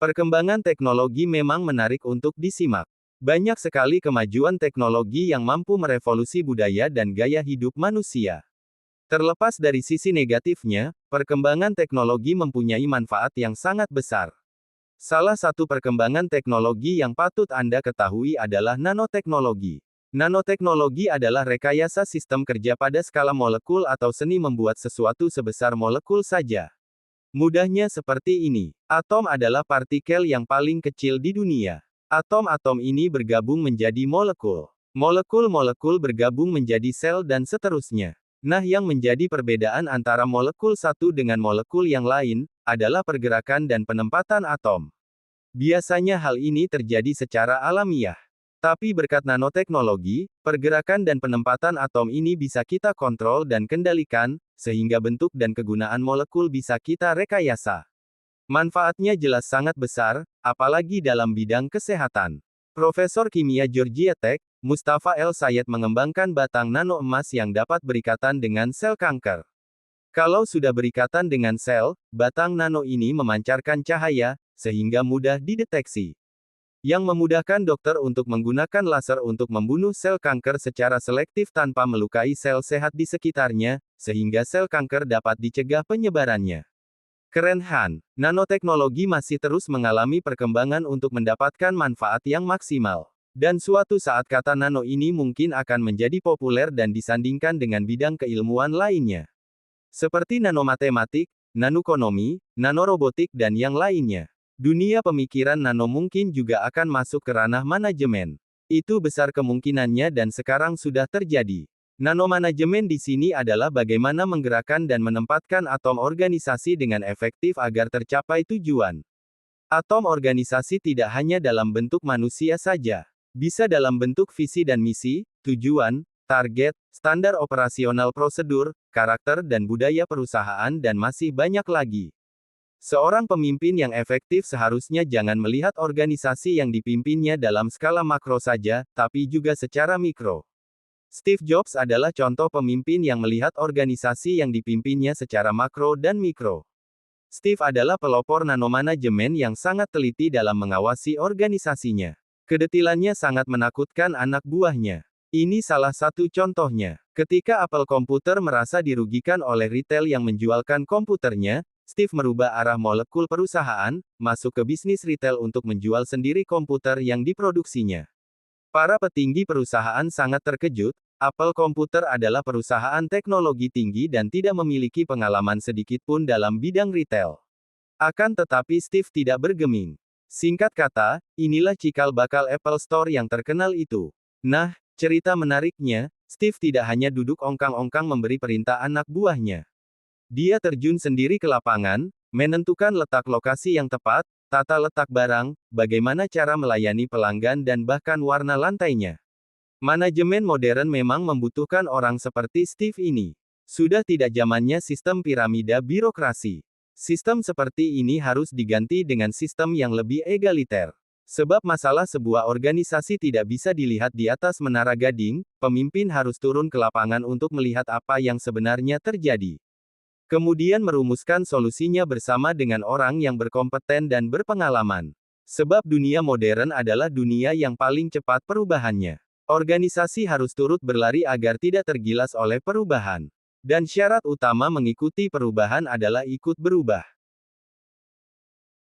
Perkembangan teknologi memang menarik untuk disimak. Banyak sekali kemajuan teknologi yang mampu merevolusi budaya dan gaya hidup manusia. Terlepas dari sisi negatifnya, perkembangan teknologi mempunyai manfaat yang sangat besar. Salah satu perkembangan teknologi yang patut Anda ketahui adalah nanoteknologi. Nanoteknologi adalah rekayasa sistem kerja pada skala molekul atau seni membuat sesuatu sebesar molekul saja. Mudahnya seperti ini. Atom adalah partikel yang paling kecil di dunia. Atom-atom ini bergabung menjadi molekul. Molekul-molekul bergabung menjadi sel dan seterusnya. Nah, yang menjadi perbedaan antara molekul satu dengan molekul yang lain, adalah pergerakan dan penempatan atom. Biasanya hal ini terjadi secara alamiah. Tapi berkat nanoteknologi, pergerakan dan penempatan atom ini bisa kita kontrol dan kendalikan, sehingga bentuk dan kegunaan molekul bisa kita rekayasa. Manfaatnya jelas sangat besar, apalagi dalam bidang kesehatan. Profesor Kimia Georgia Tech, Mustafa El Sayed mengembangkan batang nano emas yang dapat berikatan dengan sel kanker. Kalau sudah berikatan dengan sel, batang nano ini memancarkan cahaya, sehingga mudah dideteksi. Yang memudahkan dokter untuk menggunakan laser untuk membunuh sel kanker secara selektif tanpa melukai sel sehat di sekitarnya, sehingga sel kanker dapat dicegah penyebarannya. Keren Han, nanoteknologi masih terus mengalami perkembangan untuk mendapatkan manfaat yang maksimal. Dan suatu saat kata nano ini mungkin akan menjadi populer dan disandingkan dengan bidang keilmuan lainnya. Seperti nanomatematik, nanoekonomi, nanorobotik dan yang lainnya. Dunia pemikiran nano mungkin juga akan masuk ke ranah manajemen. Itu besar kemungkinannya dan sekarang sudah terjadi. Nanomanajemen di sini adalah bagaimana menggerakkan dan menempatkan atom organisasi dengan efektif agar tercapai tujuan. Atom organisasi tidak hanya dalam bentuk manusia saja. Bisa dalam bentuk visi dan misi, tujuan, target, standar operasional prosedur, karakter dan budaya perusahaan dan masih banyak lagi. Seorang pemimpin yang efektif seharusnya jangan melihat organisasi yang dipimpinnya dalam skala makro saja, tapi juga secara mikro. Steve Jobs adalah contoh pemimpin yang melihat organisasi yang dipimpinnya secara makro dan mikro. Steve adalah pelopor nanomanajemen yang sangat teliti dalam mengawasi organisasinya. Kedetilannya sangat menakutkan anak buahnya. Ini salah satu contohnya. Ketika Apple Computer merasa dirugikan oleh retail yang menjualkan komputernya, Steve merubah arah molekul perusahaan, masuk ke bisnis retail untuk menjual sendiri komputer yang diproduksinya. Para petinggi perusahaan sangat terkejut, Apple Computer adalah perusahaan teknologi tinggi dan tidak memiliki pengalaman sedikit pun dalam bidang retail. Akan tetapi Steve tidak bergeming. Singkat kata, inilah cikal bakal Apple Store yang terkenal itu. Nah, cerita menariknya, Steve tidak hanya duduk ongkang-ongkang memberi perintah anak buahnya. Dia terjun sendiri ke lapangan, menentukan letak lokasi yang tepat, tata letak barang, bagaimana cara melayani pelanggan dan bahkan warna lantainya. Manajemen modern memang membutuhkan orang seperti Steve ini. Sudah tidak zamannya sistem piramida birokrasi. Sistem seperti ini harus diganti dengan sistem yang lebih egaliter. Sebab masalah sebuah organisasi tidak bisa dilihat di atas menara gading, pemimpin harus turun ke lapangan untuk melihat apa yang sebenarnya terjadi. Kemudian merumuskan solusinya bersama dengan orang yang berkompeten dan berpengalaman. Sebab dunia modern adalah dunia yang paling cepat perubahannya. Organisasi harus turut berlari agar tidak tergilas oleh perubahan. Dan syarat utama mengikuti perubahan adalah ikut berubah.